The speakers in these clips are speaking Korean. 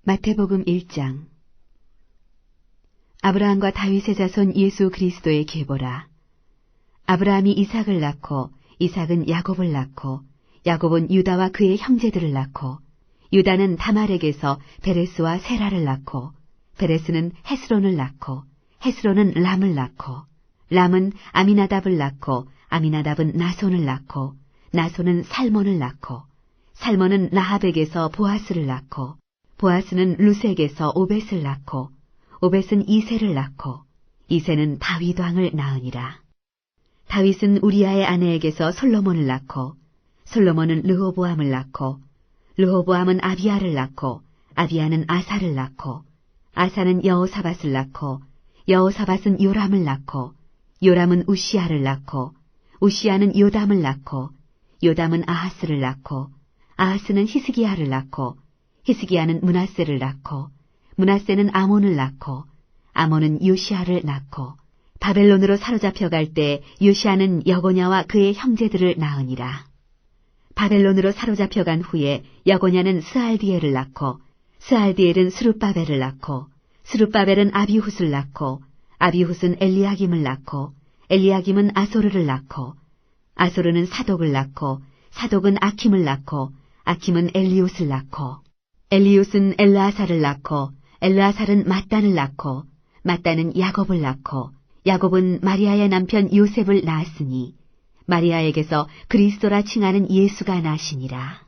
마태복음 1장. 아브라함과 다윗의 자손 예수 그리스도의 계보라. 아브라함이 이삭을 낳고 이삭은 야곱을 낳고 야곱은 유다와 그의 형제들을 낳고 유다는 다말에게서 베레스와 세라를 낳고 베레스는 헤스론을 낳고 헤스론은 람을 낳고 람은 아미나답을 낳고 아미나답은 나손을 낳고 나손은 살몬을 낳고 살몬은 라합에게서 보아스를 낳고 보아스는 루색에서 오벳을 낳고 오벳은 이새를 낳고 이새는 다윗 왕을 낳으니라. 다윗은 우리아의 아내에게서 솔로몬을 낳고 솔로몬은 르호보암을 낳고 르호보암은 아비야를 낳고 아비야는 아사를 낳고 아사는 여호사밧을 낳고 여호사밧은 요람을 낳고 요람은 우시야를 낳고 우시야는 요담을 낳고 요담은 아하스를 낳고 아하스는 히스기야를 낳고 히스기야는 므낫세를 낳고 므낫세는 아몬을 낳고 아몬은 요시야를 낳고 바벨론으로 사로잡혀갈 때 요시야는 여고냐와 그의 형제들을 낳으니라. 바벨론으로 사로잡혀간 후에 여고냐는 스알디엘을 낳고 스알디엘은 스룹바벨을 낳고 스룹바벨은 아비훗을 낳고 아비훗은 엘리야김을 낳고 엘리야김은 아소르를 낳고 아소르는 사독을 낳고 사독은 아킴을 낳고 아킴은 엘리옷을 낳고 엘리옷은 엘르아살을 낳고 엘르아살은 mat단을 낳고 mat단은 야곱을 낳고 야곱은 마리아의 남편 요셉을 낳았으니 마리아에게서 그리스도라 칭하는 예수가 나시니라.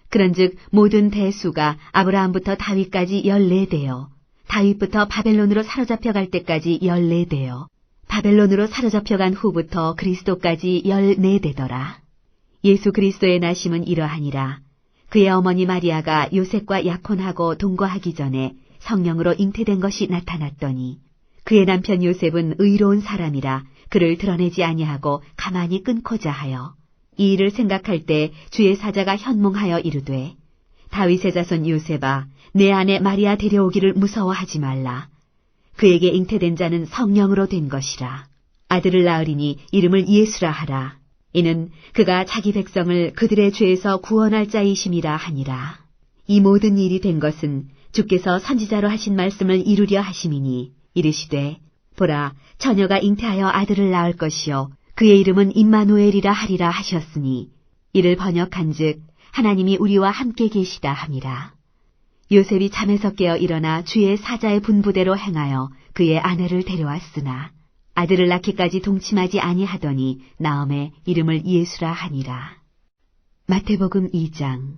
그런즉 모든 대수가 아브라함부터 다윗까지 14대요 다윗부터 바벨론으로 사로잡혀갈 때까지 14대요 바벨론으로 사로잡혀간 후부터 그리스도까지 14대더라. 예수 그리스도의 나심은 이러하니라. 그의 어머니 마리아가 요셉과 약혼하고 동거하기 전에 성령으로 잉태된 것이 나타났더니 그의 남편 요셉은 의로운 사람이라 그를 드러내지 아니하고 가만히 끊고자 하여 이 일을 생각할 때 주의 사자가 현몽하여 이르되 다윗의 자손 요셉아 내 아내 마리아 데려오기를 무서워하지 말라. 그에게 잉태된 자는 성령으로 된 것이라. 아들을 낳으리니 이름을 예수라 하라. 이는 그가 자기 백성을 그들의 죄에서 구원할 자이심이라 하니라. 이 모든 일이 된 것은 주께서 선지자로 하신 말씀을 이루려 하심이니 이르시되 보라 처녀가 잉태하여 아들을 낳을 것이요 그의 이름은 임마누엘이라 하리라 하셨으니 이를 번역한즉 하나님이 우리와 함께 계시다 함이라. 요셉이 잠에서 깨어 일어나 주의 사자의 분부대로 행하여 그의 아내를 데려왔으나 아들을 낳기까지 동침하지 아니하더니 나음에 이름을 예수라 하니라. 마태복음 2장.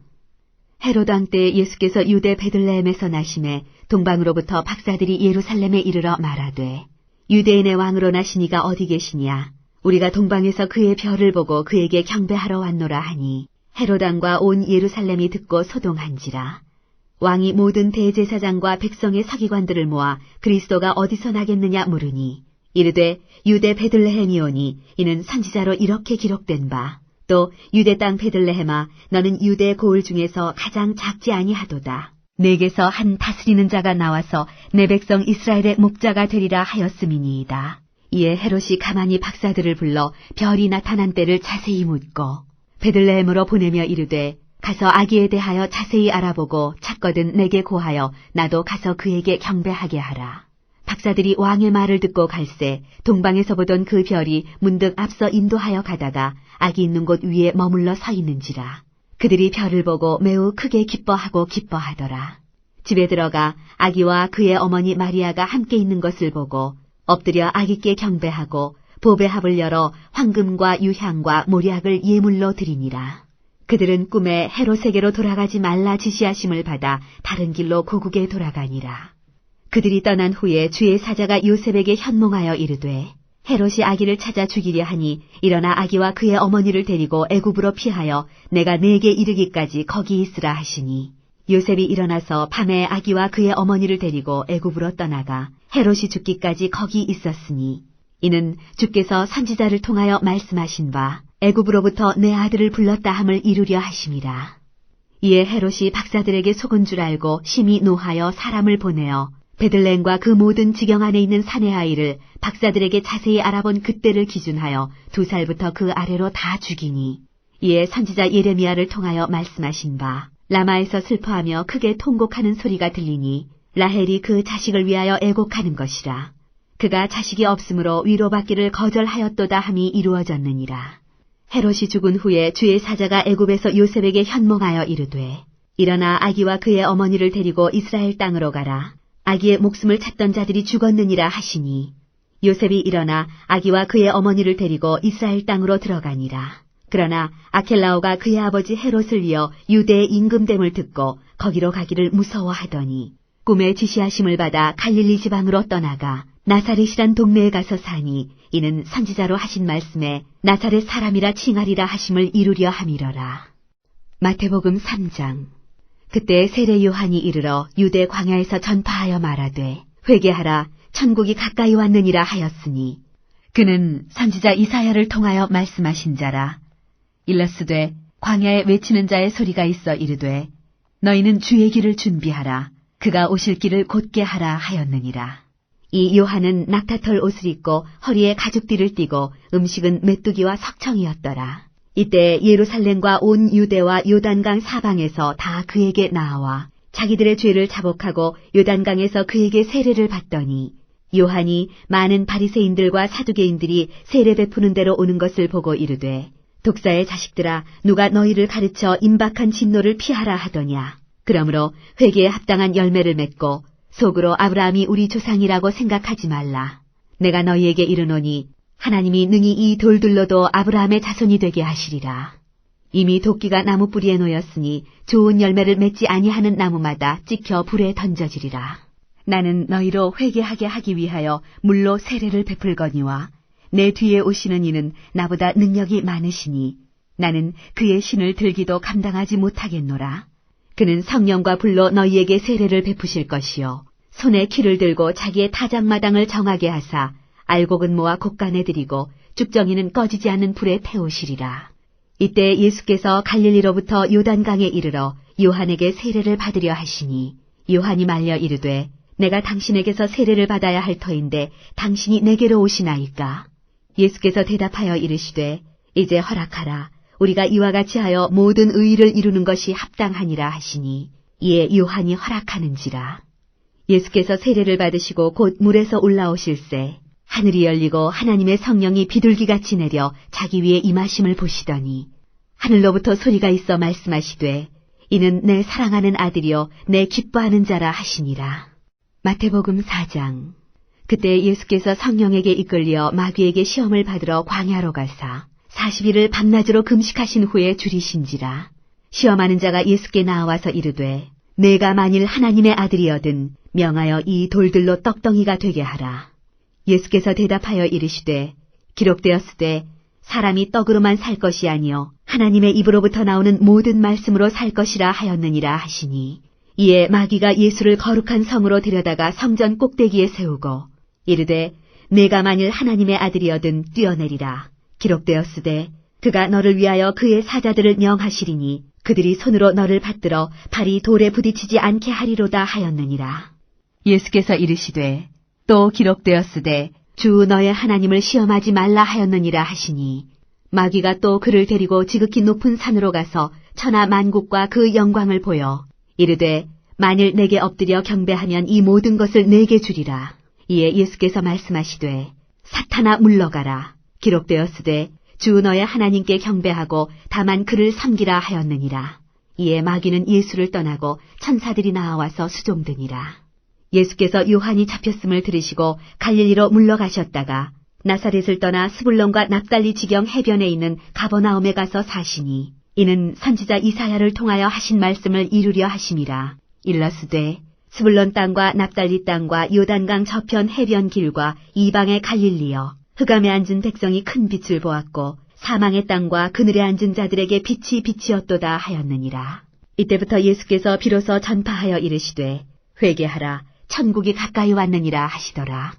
헤롯 왕 때 예수께서 유대 베들레헴에서 나심에 동방으로부터 박사들이 예루살렘에 이르러 말하되 유대인의 왕으로 나시니가 어디 계시냐. 우리가 동방에서 그의 별을 보고 그에게 경배하러 왔노라 하니 헤롯 왕과 온 예루살렘이 듣고 소동한지라. 왕이 모든 대제사장과 백성의 서기관들을 모아 그리스도가 어디서 나겠느냐 물으니 이르되 유대 베들레헴이오니 이는 선지자로 이렇게 기록된 바 또 유대 땅 베들레헴아 너는 유대 고을 중에서 가장 작지 아니하도다. 내게서 한 다스리는 자가 나와서 내 백성 이스라엘의 목자가 되리라 하였음이니이다. 이에 헤롯이 가만히 박사들을 불러 별이 나타난 때를 자세히 묻고 베들레헴으로 보내며 이르되 가서 아기에 대하여 자세히 알아보고 찾거든 내게 고하여 나도 가서 그에게 경배하게 하라. 박사들이 왕의 말을 듣고 갈새 동방에서 보던 그 별이 문득 앞서 인도하여 가다가 아기 있는 곳 위에 머물러 서 있는지라. 그들이 별을 보고 매우 크게 기뻐하더라. 집에 들어가 아기와 그의 어머니 마리아가 함께 있는 것을 보고 엎드려 아기께 경배하고 보배합을 열어 황금과 유향과 모략을 예물로 드리니라. 그들은 꿈에 헤롯에게로 돌아가지 말라 지시하심을 받아 다른 길로 고국에 돌아가니라. 그들이 떠난 후에 주의 사자가 요셉에게 현몽하여 이르되 헤롯이 아기를 찾아 죽이려 하니 일어나 아기와 그의 어머니를 데리고 애굽으로 피하여 내가 네게 이르기까지 거기 있으라 하시니 요셉이 일어나서 밤에 아기와 그의 어머니를 데리고 애굽으로 떠나가 헤롯이 죽기까지 거기 있었으니 이는 주께서 선지자를 통하여 말씀하신 바 애굽으로부터 내 아들을 불렀다 함을 이루려 하심이라. 이에 헤롯이 박사들에게 속은 줄 알고 심히 노하여 사람을 보내어 베들레헴과 그 모든 지경 안에 있는 사내 아이를 박사들에게 자세히 알아본 그때를 기준하여 2살부터 그 아래로 다 죽이니 이에 선지자 예레미야를 통하여 말씀하신 바 라마에서 슬퍼하며 크게 통곡하는 소리가 들리니 라헬이 그 자식을 위하여 애곡하는 것이라. 그가 자식이 없으므로 위로받기를 거절하였도다 함이 이루어졌느니라. 헤롯이 죽은 후에 주의 사자가 애굽에서 요셉에게 현몽하여 이르되 일어나 아기와 그의 어머니를 데리고 이스라엘 땅으로 가라. 아기의 목숨을 찾던 자들이 죽었느니라 하시니 요셉이 일어나 아기와 그의 어머니를 데리고 이스라엘 땅으로 들어가니라. 그러나 아켈라오가 그의 아버지 헤롯을 위하여 유대의 임금됨을 듣고 거기로 가기를 무서워하더니 꿈에 지시하심을 받아 갈릴리 지방으로 떠나가 나사렛이란 동네에 가서 사니 이는 선지자로 하신 말씀에 나사렛 사람이라 칭하리라 하심을 이루려 함이러라. 마태복음 3장. 그때 세례 요한이 이르러 유대 광야에서 전파하여 말하되 회개하라 천국이 가까이 왔느니라 하였으니 그는 선지자 이사야를 통하여 말씀하신 자라. 일러스되 광야에 외치는 자의 소리가 있어 이르되 너희는 주의 길을 준비하라 그가 오실 길을 곧게 하라 하였느니라. 이 요한은 낙타털 옷을 입고 허리에 가죽띠를 띠고 음식은 메뚜기와 석청이었더라. 이때 예루살렘과 온 유대와 요단강 사방에서 다 그에게 나와 자기들의 죄를 자복하고 요단강에서 그에게 세례를 받더니 요한이 많은 바리새인들과 사두개인들이 세례 베푸는 대로 오는 것을 보고 이르되 독사의 자식들아 누가 너희를 가르쳐 임박한 진노를 피하라 하더냐. 그러므로 회개에 합당한 열매를 맺고 속으로 아브라함이 우리 조상이라고 생각하지 말라. 내가 너희에게 이르노니 하나님이 능히 이 돌들로도 아브라함의 자손이 되게 하시리라. 이미 도끼가 나무 뿌리에 놓였으니 좋은 열매를 맺지 아니하는 나무마다 찍혀 불에 던져지리라. 나는 너희로 회개하게 하기 위하여 물로 세례를 베풀거니와 내 뒤에 오시는 이는 나보다 능력이 많으시니 나는 그의 신을 들기도 감당하지 못하겠노라. 그는 성령과 불로 너희에게 세례를 베푸실 것이요 손에 키를 들고 자기의 타작마당을 정하게 하사 알곡은 모아 곡간에 들이고 쭉정이는 꺼지지 않는 불에 태우시리라. 이때 예수께서 갈릴리로부터 요단강에 이르러 요한에게 세례를 받으려 하시니 요한이 말려 이르되 내가 당신에게서 세례를 받아야 할 터인데 당신이 내게로 오시나이까. 예수께서 대답하여 이르시되 이제 허락하라. 우리가 이와 같이 하여 모든 의의를 이루는 것이 합당하니라 하시니 이에 요한이 허락하는지라. 예수께서 세례를 받으시고 곧 물에서 올라오실새 하늘이 열리고 하나님의 성령이 비둘기같이 내려 자기 위에 임하심을 보시더니 하늘로부터 소리가 있어 말씀하시되 이는 내 사랑하는 아들이요 내 기뻐하는 자라 하시니라. 마태복음 4장. 그때 예수께서 성령에게 이끌려 마귀에게 시험을 받으러 광야로 가사 40일을 밤낮으로 금식하신 후에 줄이신지라. 시험하는 자가 예수께 나와서 이르되 내가 만일 하나님의 아들이여든 명하여 이 돌들로 떡덩이가 되게 하라. 예수께서 대답하여 이르시되 기록되었으되 사람이 떡으로만 살 것이 아니요 하나님의 입으로부터 나오는 모든 말씀으로 살 것이라 하였느니라 하시니 이에 마귀가 예수를 거룩한 성으로 데려다가 성전 꼭대기에 세우고 이르되 내가 만일 하나님의 아들이여든 뛰어내리라. 기록되었으되 그가 너를 위하여 그의 사자들을 명하시리니 그들이 손으로 너를 받들어 발이 돌에 부딪히지 않게 하리로다 하였느니라. 예수께서 이르시되 또 기록되었으되 주 너의 하나님을 시험하지 말라 하였느니라 하시니 마귀가 또 그를 데리고 지극히 높은 산으로 가서 천하 만국과 그 영광을 보여 이르되 만일 내게 엎드려 경배하면 이 모든 것을 내게 주리라. 이에 예수께서 말씀하시되 사탄아 물러가라. 기록되었으되 주 너의 하나님께 경배하고 다만 그를 섬기라 하였느니라. 이에 마귀는 예수를 떠나고 천사들이 나와서 수종드니라. 예수께서 요한이 잡혔음을 들으시고 갈릴리로 물러가셨다가 나사렛을 떠나 스불론과 납달리 지경 해변에 있는 가버나움에 가서 사시니 이는 선지자 이사야를 통하여 하신 말씀을 이루려 하심이라. 일러스되 스불론 땅과 납달리 땅과 요단강 저편 해변 길과 이방의 갈릴리여 흑암에 앉은 백성이 큰 빛을 보았고 사망의 땅과 그늘에 앉은 자들에게 빛이 빛이었도다 하였느니라. 이때부터 예수께서 비로소 전파하여 이르시되 회개하라 천국이 가까이 왔느니라 하시더라.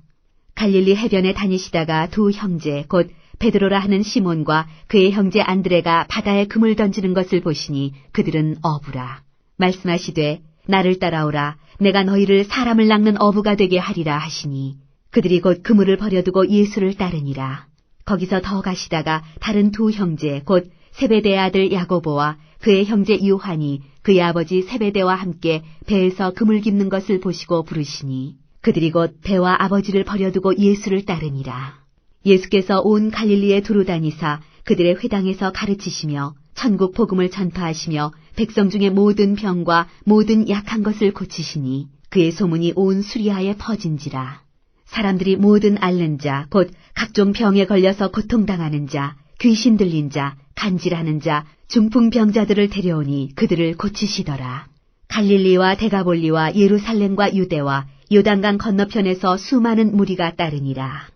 갈릴리 해변에 다니시다가 두 형제 곧 베드로라 하는 시몬과 그의 형제 안드레가 바다에 금을 던지는 것을 보시니 그들은 어부라. 말씀하시되 나를 따라오라. 내가 너희를 사람을 낚는 어부가 되게 하리라 하시니 그들이 곧 그물을 버려두고 예수를 따르니라. 거기서 더 가시다가 다른 두 형제 곧 세베대의 아들 야고보와 그의 형제 요한이 그의 아버지 세베대와 함께 배에서 그물 깁는 것을 보시고 부르시니 그들이 곧 배와 아버지를 버려두고 예수를 따르니라. 예수께서 온 갈릴리에 두루 다니사 그들의 회당에서 가르치시며 천국 복음을 전파하시며 백성 중의 모든 병과 모든 약한 것을 고치시니 그의 소문이 온 수리아에 퍼진지라. 사람들이 모든 앓는 자, 곧 각종 병에 걸려서 고통당하는 자, 귀신 들린 자, 간질하는 자, 중풍병자들을 데려오니 그들을 고치시더라. 갈릴리와 데가볼리와 예루살렘과 유대와 요단강 건너편에서 수많은 무리가 따르니라.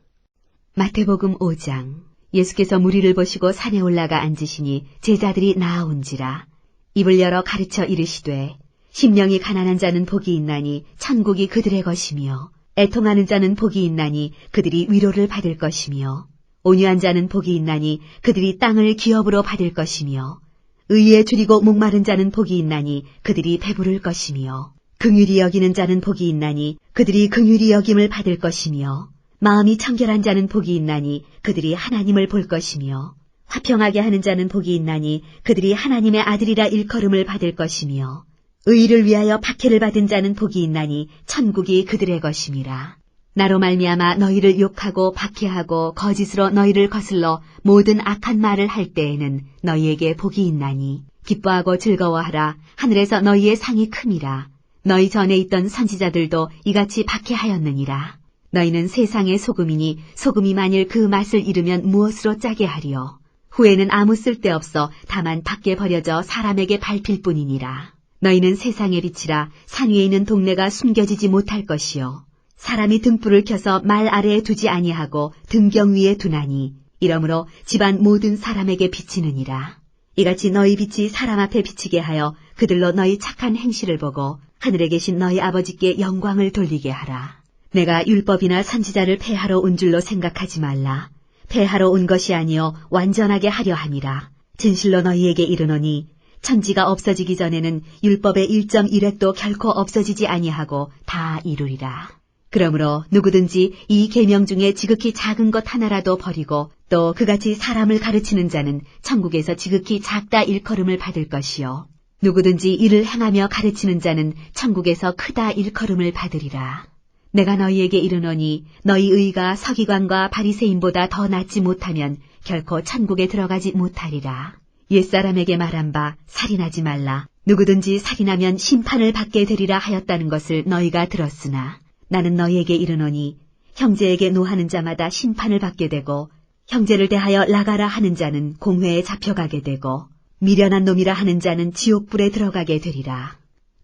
마태복음 5장. 예수께서 무리를 보시고 산에 올라가 앉으시니 제자들이 나아온지라. 입을 열어 가르쳐 이르시되 심령이 가난한 자는 복이 있나니 천국이 그들의 것이며 애통하는 자는 복이 있나니 그들이 위로를 받을 것이며 온유한 자는 복이 있나니 그들이 땅을 기업으로 받을 것이며 의에 줄이고 목마른 자는 복이 있나니 그들이 배부를 것이며 긍휼히 여기는 자는 복이 있나니 그들이 긍휼히 여김을 받을 것이며 마음이 청결한 자는 복이 있나니 그들이 하나님을 볼 것이며 화평하게 하는 자는 복이 있나니 그들이 하나님의 아들이라 일컬음을 받을 것이며 의를 위하여 박해를 받은 자는 복이 있나니 천국이 그들의 것임이라. 나로 말미암아 너희를 욕하고 박해하고 거짓으로 너희를 거슬러 모든 악한 말을 할 때에는 너희에게 복이 있나니 기뻐하고 즐거워하라. 하늘에서 너희의 상이 큼이라. 너희 전에 있던 선지자들도 이같이 박해하였느니라. 너희는 세상의 소금이니 소금이 만일 그 맛을 잃으면 무엇으로 짜게 하리요. 후에는 아무 쓸데없어 다만 밖에 버려져 사람에게 밟힐 뿐이니라. 너희는 세상의 빛이라. 산 위에 있는 동네가 숨겨지지 못할 것이요. 사람이 등불을 켜서 말 아래에 두지 아니하고 등경 위에 두나니 이러므로 집안 모든 사람에게 비치느니라. 이같이 너희 빛이 사람 앞에 비치게 하여 그들로 너희 착한 행실을 보고 하늘에 계신 너희 아버지께 영광을 돌리게 하라. 내가 율법이나 선지자를 폐하러 온 줄로 생각하지 말라. 폐하러 온 것이 아니요 완전하게 하려 함이라. 진실로 너희에게 이르노니 천지가 없어지기 전에는 율법의 1.1획도 결코 없어지지 아니하고 다 이루리라. 그러므로 누구든지 이 계명 중에 지극히 작은 것 하나라도 버리고 또 그같이 사람을 가르치는 자는 천국에서 지극히 작다 일컬음을 받을 것이요. 누구든지 이를 행하며 가르치는 자는 천국에서 크다 일컬음을 받으리라. 내가 너희에게 이르노니 너희 의가 서기관과 바리새인보다 더 낫지 못하면 결코 천국에 들어가지 못하리라. 옛사람에게 말한 바 살인하지 말라. 누구든지 살인하면 심판을 받게 되리라 하였다는 것을 너희가 들었으나 나는 너희에게 이르노니 형제에게 노하는 자마다 심판을 받게 되고 형제를 대하여 나가라 하는 자는 공회에 잡혀가게 되고 미련한 놈이라 하는 자는 지옥불에 들어가게 되리라.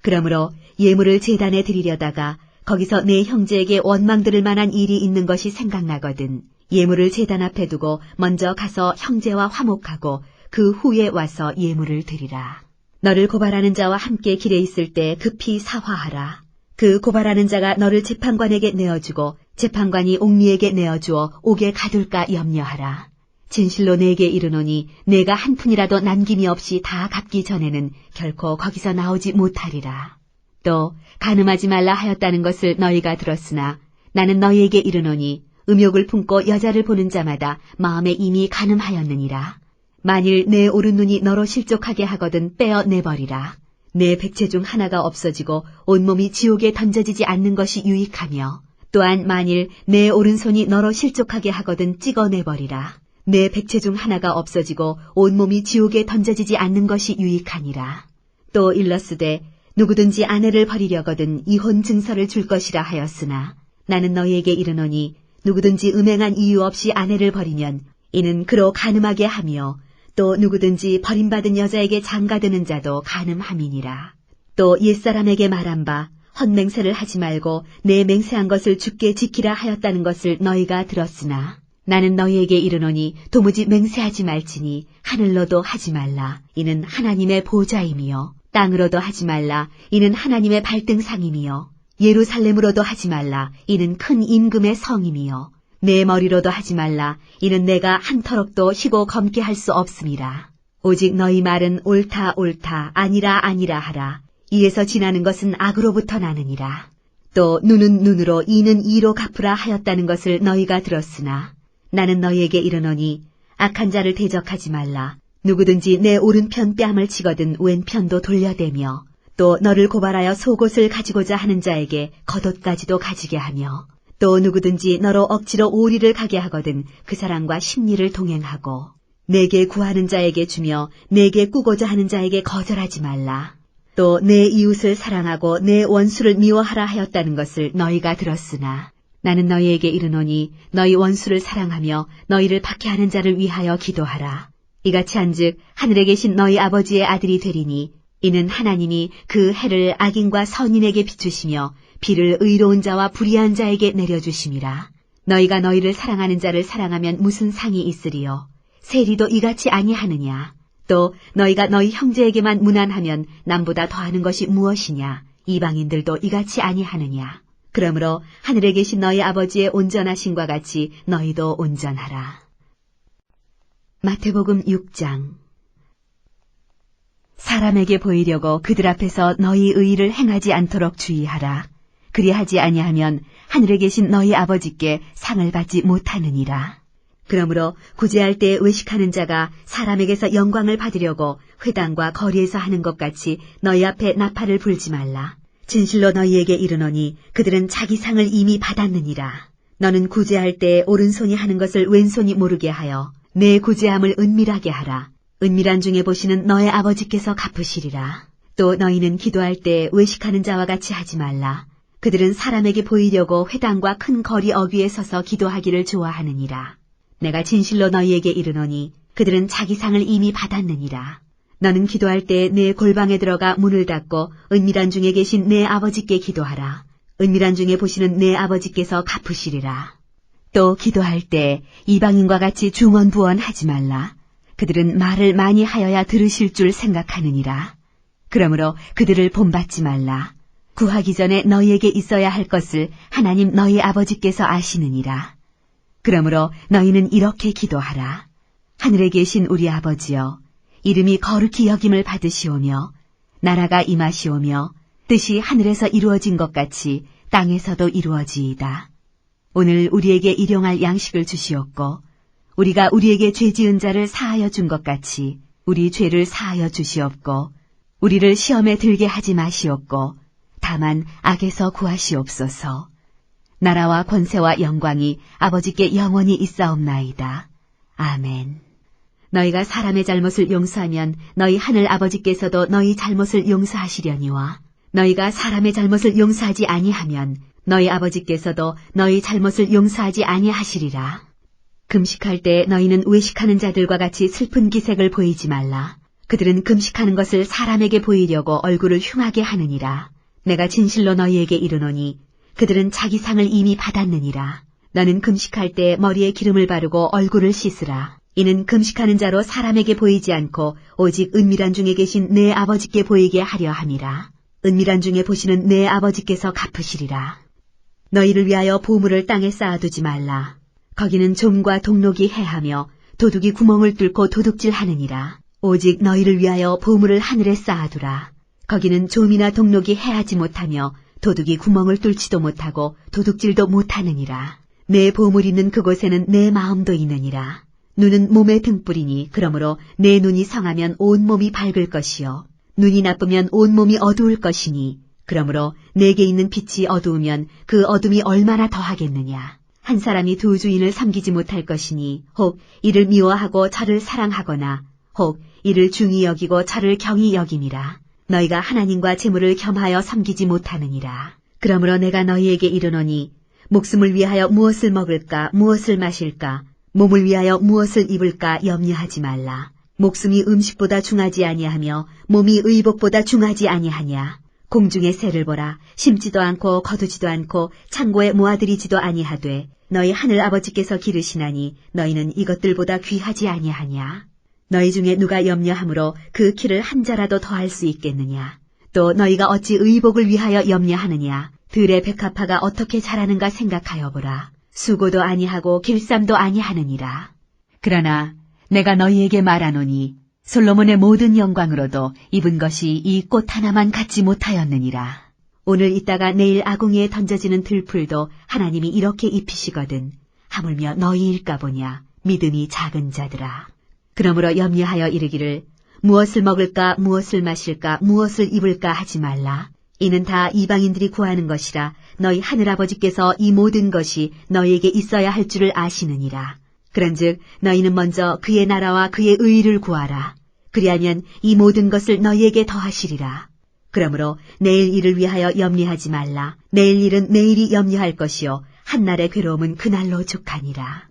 그러므로 예물을 제단에 드리려다가 거기서 내 형제에게 원망 들을 만한 일이 있는 것이 생각나거든 예물을 제단 앞에 두고 먼저 가서 형제와 화목하고 그 후에 와서 예물을 드리라. 너를 고발하는 자와 함께 길에 있을 때 급히 사화하라. 그 고발하는 자가 너를 재판관에게 내어주고 재판관이 옥리에게 내어주어 옥에 가둘까 염려하라. 진실로 내게 이르노니 내가 한 푼이라도 남김이 없이 다 갚기 전에는 결코 거기서 나오지 못하리라. 또 간음하지 말라 하였다는 것을 너희가 들었으나 나는 너희에게 이르노니 음욕을 품고 여자를 보는 자마다 마음에 이미 간음하였느니라. 만일 내 오른눈이 너로 실족하게 하거든 떼어내버리라. 내 백체 중 하나가 없어지고 온몸이 지옥에 던져지지 않는 것이 유익하며 또한 만일 내 오른손이 너로 실족하게 하거든 찍어내버리라. 내 백체 중 하나가 없어지고 온몸이 지옥에 던져지지 않는 것이 유익하니라. 또 일러스되 누구든지 아내를 버리려거든 이혼 증서를 줄 것이라 하였으나 나는 너희에게 이르노니 누구든지 음행한 이유 없이 아내를 버리면 이는 그로 간음하게 하며 또 누구든지 버림받은 여자에게 장가드는 자도 간음함이니라. 또 옛사람에게 말한 바 헛맹세를 하지 말고 내 맹세한 것을 주께 지키라 하였다는 것을 너희가 들었으나 나는 너희에게 이르노니 도무지 맹세하지 말지니 하늘로도 하지 말라. 이는 하나님의 보좌임이요. 땅으로도 하지 말라. 이는 하나님의 발등상임이요. 예루살렘으로도 하지 말라. 이는 큰 임금의 성임이요. 내 머리로도 하지 말라. 이는 내가 한 터럭도 희고 검게 할 수 없음이라. 오직 너희 말은 옳다 옳다 아니라 아니라 하라. 이에서 지나는 것은 악으로부터 나느니라. 또 눈은 눈으로 이는 이로 갚으라 하였다는 것을 너희가 들었으나 나는 너희에게 이르노니 악한 자를 대적하지 말라. 누구든지 내 오른편 뺨을 치거든 왼편도 돌려대며 또 너를 고발하여 속옷을 가지고자 하는 자에게 겉옷까지도 가지게 하며 또 누구든지 너로 억지로 오리를 가게 하거든 그 사람과 십리를 동행하고 내게 구하는 자에게 주며 내게 꾸고자 하는 자에게 거절하지 말라. 또 내 이웃을 사랑하고 내 원수를 미워하라 하였다는 것을 너희가 들었으나 나는 너희에게 이르노니 너희 원수를 사랑하며 너희를 박해하는 자를 위하여 기도하라. 이같이 한즉 하늘에 계신 너희 아버지의 아들이 되리니 이는 하나님이 그 해를 악인과 선인에게 비추시며 비를 의로운 자와 불의한 자에게 내려주심이라. 너희가 너희를 사랑하는 자를 사랑하면 무슨 상이 있으리요? 세리도 이같이 아니하느냐? 또 너희가 너희 형제에게만 무난하면 남보다 더하는 것이 무엇이냐? 이방인들도 이같이 아니하느냐? 그러므로 하늘에 계신 너희 아버지의 온전하심과 같이 너희도 온전하라. 마태복음 6장. 사람에게 보이려고 그들 앞에서 너희 의의를 행하지 않도록 주의하라. 그리하지 아니하면 하늘에 계신 너희 아버지께 상을 받지 못하느니라. 그러므로 구제할 때 외식하는 자가 사람에게서 영광을 받으려고 회당과 거리에서 하는 것 같이 너희 앞에 나팔을 불지 말라. 진실로 너희에게 이르노니 그들은 자기 상을 이미 받았느니라. 너는 구제할 때 오른손이 하는 것을 왼손이 모르게 하여 내 구제함을 은밀하게 하라. 은밀한 중에 보시는 너의 아버지께서 갚으시리라. 또 너희는 기도할 때 외식하는 자와 같이 하지 말라. 그들은 사람에게 보이려고 회당과 큰 거리 어귀에 서서 기도하기를 좋아하느니라. 내가 진실로 너희에게 이르노니 그들은 자기 상을 이미 받았느니라. 너는 기도할 때 내 골방에 들어가 문을 닫고 은밀한 중에 계신 내 아버지께 기도하라. 은밀한 중에 보시는 내 아버지께서 갚으시리라. 또 기도할 때 이방인과 같이 중언부언하지 말라. 그들은 말을 많이 하여야 들으실 줄 생각하느니라. 그러므로 그들을 본받지 말라. 구하기 전에 너희에게 있어야 할 것을 하나님 너희 아버지께서 아시느니라. 그러므로 너희는 이렇게 기도하라. 하늘에 계신 우리 아버지여, 이름이 거룩히 여김을 받으시오며 나라가 임하시오며 뜻이 하늘에서 이루어진 것 같이 땅에서도 이루어지이다. 오늘 우리에게 일용할 양식을 주시옵고 우리가 우리에게 죄 지은 자를 사하여 준 것 같이 우리 죄를 사하여 주시옵고 우리를 시험에 들게 하지 마시옵고 다만 악에서 구하시옵소서. 나라와 권세와 영광이 아버지께 영원히 있사옵나이다. 아멘. 너희가 사람의 잘못을 용서하면 너희 하늘 아버지께서도 너희 잘못을 용서하시려니와 너희가 사람의 잘못을 용서하지 아니하면 너희 아버지께서도 너희 잘못을 용서하지 아니하시리라. 금식할 때 너희는 외식하는 자들과 같이 슬픈 기색을 보이지 말라. 그들은 금식하는 것을 사람에게 보이려고 얼굴을 흉하게 하느니라. 내가 진실로 너희에게 이르노니 그들은 자기 상을 이미 받았느니라. 너는 금식할 때 머리에 기름을 바르고 얼굴을 씻으라. 이는 금식하는 자로 사람에게 보이지 않고 오직 은밀한 중에 계신 내 아버지께 보이게 하려 함이라. 은밀한 중에 보시는 내 아버지께서 갚으시리라. 너희를 위하여 보물을 땅에 쌓아두지 말라. 거기는 좀과 동록이 해하며 도둑이 구멍을 뚫고 도둑질하느니라. 오직 너희를 위하여 보물을 하늘에 쌓아두라. 거기는 좀이나 동록이 해하지 못하며 도둑이 구멍을 뚫지도 못하고 도둑질도 못하느니라. 내 보물 있는 그곳에는 내 마음도 있느니라. 눈은 몸의 등불이니 그러므로 내 눈이 성하면 온 몸이 밝을 것이요 눈이 나쁘면 온 몸이 어두울 것이니 그러므로 내게 있는 빛이 어두우면 그 어둠이 얼마나 더하겠느냐. 한 사람이 두 주인을 섬기지 못할 것이니 혹 이를 미워하고 저를 사랑하거나 혹 이를 중히 여기고 저를 경히 여김이라. 너희가 하나님과 재물을 겸하여 섬기지 못하느니라. 그러므로 내가 너희에게 이르노니 목숨을 위하여 무엇을 먹을까 무엇을 마실까 몸을 위하여 무엇을 입을까 염려하지 말라. 목숨이 음식보다 중하지 아니하며 몸이 의복보다 중하지 아니하냐. 공중의 새를 보라. 심지도 않고 거두지도 않고 창고에 모아들이지도 아니하되 너희 하늘 아버지께서 기르시나니 너희는 이것들보다 귀하지 아니하냐. 너희 중에 누가 염려함으로 그 키를 한 자라도 더할 수 있겠느냐. 또 너희가 어찌 의복을 위하여 염려하느냐. 들의 백합화가 어떻게 자라는가 생각하여 보라. 수고도 아니하고 길쌈도 아니하느니라. 그러나 내가 너희에게 말하노니 솔로몬의 모든 영광으로도 입은 것이 이 꽃 하나만 갖지 못하였느니라. 오늘 있다가 내일 아궁이에 던져지는 들풀도 하나님이 이렇게 입히시거든. 하물며 너희일까 보냐. 믿음이 작은 자들아. 그러므로 염려하여 이르기를 무엇을 먹을까 무엇을 마실까 무엇을 입을까 하지 말라. 이는 다 이방인들이 구하는 것이라. 너희 하늘아버지께서 이 모든 것이 너희에게 있어야 할 줄을 아시느니라. 그런즉 너희는 먼저 그의 나라와 그의 의를 구하라. 그리하면 이 모든 것을 너희에게 더하시리라. 그러므로 내일 일을 위하여 염려하지 말라. 내일 일은 내일이 염려할 것이요 한날의 괴로움은 그날로 족하니라.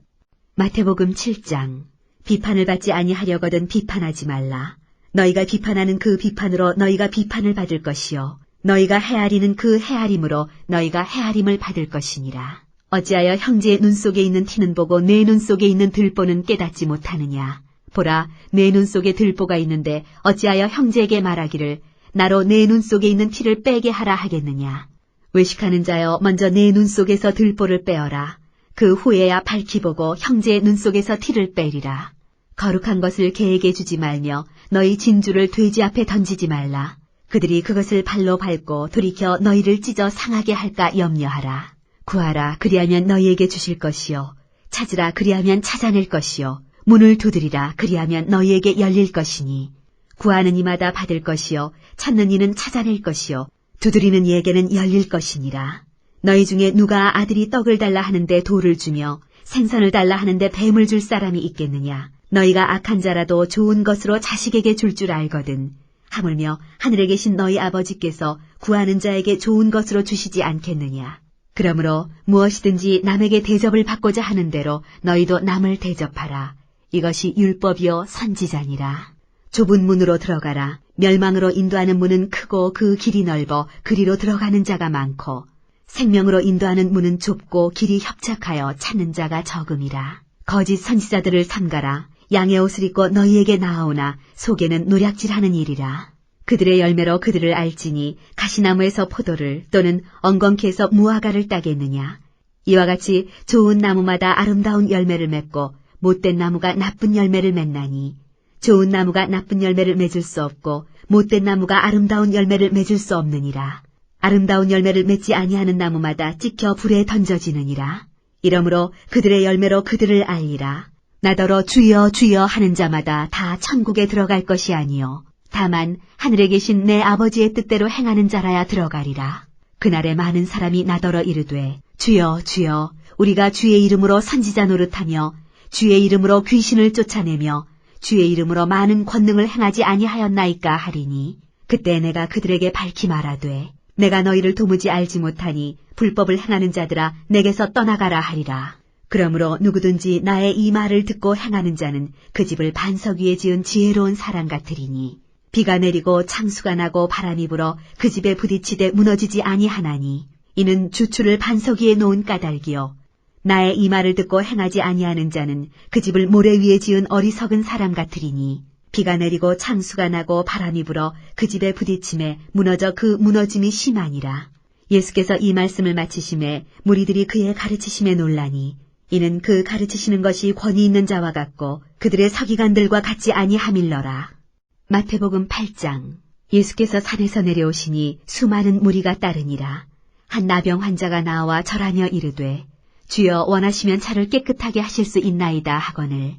마태복음 7장. 비판을 받지 아니하려거든 비판하지 말라. 너희가 비판하는 그 비판으로 너희가 비판을 받을 것이요 너희가 헤아리는 그 헤아림으로 너희가 헤아림을 받을 것이니라. 어찌하여 형제의 눈 속에 있는 티는 보고 내 눈 속에 있는 들보는 깨닫지 못하느냐. 보라, 내 눈 속에 들보가 있는데 어찌하여 형제에게 말하기를 나로 내 눈 속에 있는 티를 빼게 하라 하겠느냐. 외식하는 자여 먼저 내 눈 속에서 들보를 빼어라. 그 후에야 밝히 보고 형제의 눈 속에서 티를 빼리라. 거룩한 것을 개에게 주지 말며 너희 진주를 돼지 앞에 던지지 말라. 그들이 그것을 발로 밟고 돌이켜 너희를 찢어 상하게 할까 염려하라. 구하라, 그리하면 너희에게 주실 것이요 찾으라, 그리하면 찾아낼 것이요 문을 두드리라, 그리하면 너희에게 열릴 것이니 구하는 이마다 받을 것이요 찾는 이는 찾아낼 것이요 두드리는 이에게는 열릴 것이니라. 너희 중에 누가 아들이 떡을 달라 하는데 돌을 주며 생선을 달라 하는데 뱀을 줄 사람이 있겠느냐. 너희가 악한 자라도 좋은 것으로 자식에게 줄 줄 알거든. 하물며 하늘에 계신 너희 아버지께서 구하는 자에게 좋은 것으로 주시지 않겠느냐. 그러므로 무엇이든지 남에게 대접을 받고자 하는 대로 너희도 남을 대접하라. 이것이 율법이요 선지자니라. 좁은 문으로 들어가라. 멸망으로 인도하는 문은 크고 그 길이 넓어 그리로 들어가는 자가 많고 생명으로 인도하는 문은 좁고 길이 협착하여 찾는 자가 적음이라. 거짓 선지자들을 삼가라. 양의 옷을 입고 너희에게 나아오나 속에는 노략질하는 일이라. 그들의 열매로 그들을 알지니 가시나무에서 포도를 또는 엉겅퀴 에서 무화과를 따겠느냐. 이와 같이 좋은 나무마다 아름다운 열매를 맺고 못된 나무가 나쁜 열매를 맺나니 좋은 나무가 나쁜 열매를 맺을 수 없고 못된 나무가 아름다운 열매를 맺을 수 없느니라. 아름다운 열매를 맺지 아니하는 나무마다 찍혀 불에 던져지느니라. 이러므로 그들의 열매로 그들을 알리라. 나더러 주여 주여 하는 자마다 다 천국에 들어갈 것이 아니요 다만 하늘에 계신 내 아버지의 뜻대로 행하는 자라야 들어가리라. 그날에 많은 사람이 나더러 이르되 주여 주여 우리가 주의 이름으로 선지자 노릇하며 주의 이름으로 귀신을 쫓아내며 주의 이름으로 많은 권능을 행하지 아니하였나이까 하리니 그때 내가 그들에게 밝히 말하되 내가 너희를 도무지 알지 못하니 불법을 행하는 자들아 내게서 떠나가라 하리라. 그러므로 누구든지 나의 이 말을 듣고 행하는 자는 그 집을 반석 위에 지은 지혜로운 사람 같으리니 비가 내리고 창수가 나고 바람이 불어 그 집에 부딪히되 무너지지 아니하나니 이는 주추를 반석 위에 놓은 까닭이요 나의 이 말을 듣고 행하지 아니하는 자는 그 집을 모래 위에 지은 어리석은 사람 같으리니 비가 내리고 창수가 나고 바람이 불어 그 집에 부딪힘에 무너져 그 무너짐이 심하니라. 예수께서 이 말씀을 마치심에 무리들이 그의 가르치심에 놀라니 이는 그 가르치시는 것이 권위 있는 자와 같고 그들의 서기관들과 같지 아니함일러라. 마태복음 8장. 예수께서 산에서 내려오시니 수많은 무리가 따르니라. 한 나병 환자가 나와 절하며 이르되 주여 원하시면 차를 깨끗하게 하실 수 있나이다 하거늘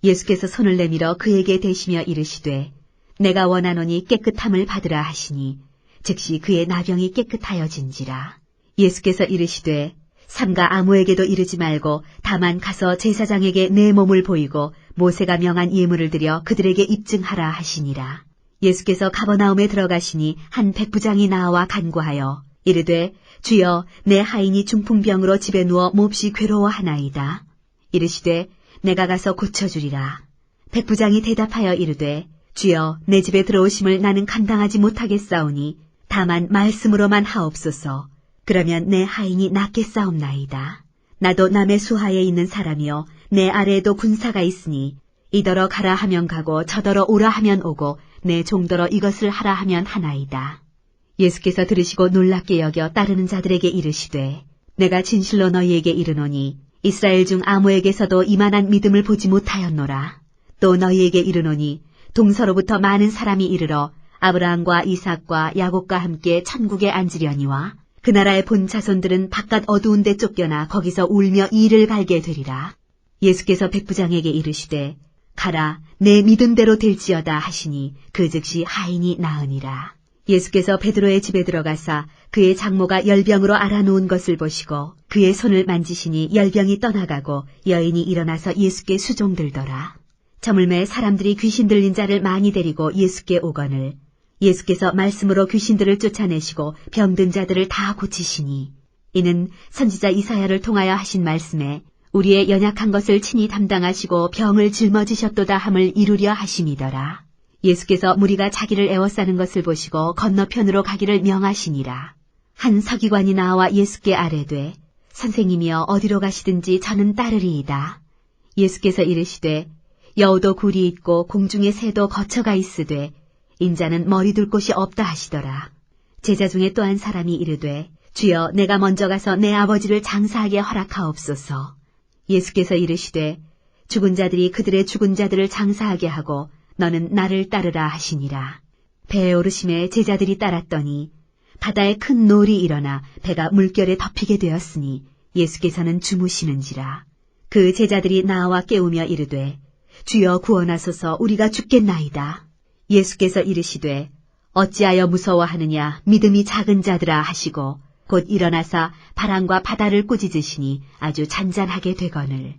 예수께서 손을 내밀어 그에게 대시며 이르시되 내가 원하노니 깨끗함을 받으라 하시니 즉시 그의 나병이 깨끗하여진지라. 예수께서 이르시되 삼가 아무에게도 이르지 말고 다만 가서 제사장에게 내 몸을 보이고 모세가 명한 예물을 드려 그들에게 입증하라 하시니라. 예수께서 가버나움에 들어가시니 한 백부장이 나와 간구하여 이르되 주여 내 하인이 중풍병으로 집에 누워 몹시 괴로워하나이다. 이르시되 내가 가서 고쳐주리라. 백부장이 대답하여 이르되 주여 내 집에 들어오심을 나는 감당하지 못하겠사오니 다만 말씀으로만 하옵소서. 그러면 내 하인이 낫겠사옵나이다. 나도 남의 수하에 있는 사람이요 내 아래에도 군사가 있으니 이더러 가라 하면 가고 저더러 오라 하면 오고 내 종더러 이것을 하라 하면 하나이다. 예수께서 들으시고 놀랍게 여겨 따르는 자들에게 이르시되 내가 진실로 너희에게 이르노니 이스라엘 중 아무에게서도 이만한 믿음을 보지 못하였노라. 또 너희에게 이르노니 동서로부터 많은 사람이 이르러 아브라함과 이삭과 야곱과 함께 천국에 앉으려니와 그 나라의 본 자손들은 바깥 어두운 데 쫓겨나 거기서 울며 이를 갈게 되리라. 예수께서 백부장에게 이르시되 가라, 내 믿음대로 될지어다 하시니 그 즉시 하인이 나으니라. 예수께서 베드로의 집에 들어가사 그의 장모가 열병으로 앓아놓은 것을 보시고 그의 손을 만지시니 열병이 떠나가고 여인이 일어나서 예수께 수종들더라. 저물매 사람들이 귀신 들린 자를 많이 데리고 예수께 오거늘 예수께서 말씀으로 귀신들을 쫓아내시고 병든 자들을 다 고치시니 이는 선지자 이사야를 통하여 하신 말씀에 우리의 연약한 것을 친히 담당하시고 병을 짊어지셨도다 함을 이루려 하심이더라. 예수께서 무리가 자기를 애워싸는 것을 보시고 건너편으로 가기를 명하시니라. 한 서기관이 나와 예수께 아뢰되 선생님이여 어디로 가시든지 저는 따르리이다. 예수께서 이르시되 여우도 굴이 있고 공중의 새도 거처가 있으되 인자는 머리 둘 곳이 없다 하시더라. 제자 중에 또 한 사람이 이르되 주여 내가 먼저 가서 내 아버지를 장사하게 허락하옵소서. 예수께서 이르시되 죽은 자들이 그들의 죽은 자들을 장사하게 하고 너는 나를 따르라 하시니라. 배에 오르심에 제자들이 따랐더니 바다에 큰 놀이 일어나 배가 물결에 덮이게 되었으니 예수께서는 주무시는지라. 그 제자들이 나와 깨우며 이르되 주여 구원하소서 우리가 죽겠나이다. 예수께서 이르시되 어찌하여 무서워하느냐 믿음이 작은 자들아 하시고 곧 일어나사 바람과 바다를 꾸짖으시니 아주 잔잔하게 되거늘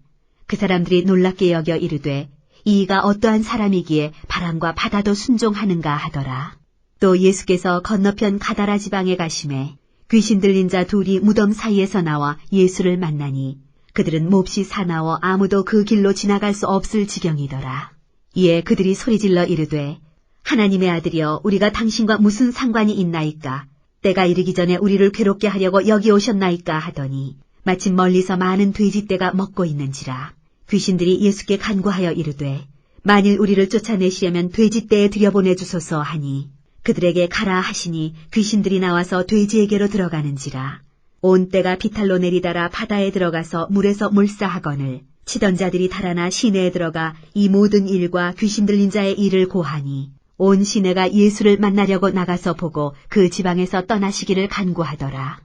그 사람들이 놀랍게 여겨 이르되 이가 어떠한 사람이기에 바람과 바다도 순종하는가 하더라. 또 예수께서 건너편 가다라 지방에 가심에 귀신 들린 자 둘이 무덤 사이에서 나와 예수를 만나니 그들은 몹시 사나워 아무도 그 길로 지나갈 수 없을 지경이더라. 이에 그들이 소리질러 이르되 하나님의 아들이여 우리가 당신과 무슨 상관이 있나이까? 때가 이르기 전에 우리를 괴롭게 하려고 여기 오셨나이까 하더니 마침 멀리서 많은 돼지떼가 먹고 있는지라. 귀신들이 예수께 간구하여 이르되 만일 우리를 쫓아내시려면 돼지떼에 들여보내주소서 하니 그들에게 가라 하시니 귀신들이 나와서 돼지에게로 들어가는지라. 온 떼가 비탈로 내리달아 바다에 들어가서 물에서 몰사하거늘 치던 자들이 달아나 시내에 들어가 이 모든 일과 귀신 들린 자의 일을 고하니 온 시내가 예수를 만나려고 나가서 보고 그 지방에서 떠나시기를 간구하더라.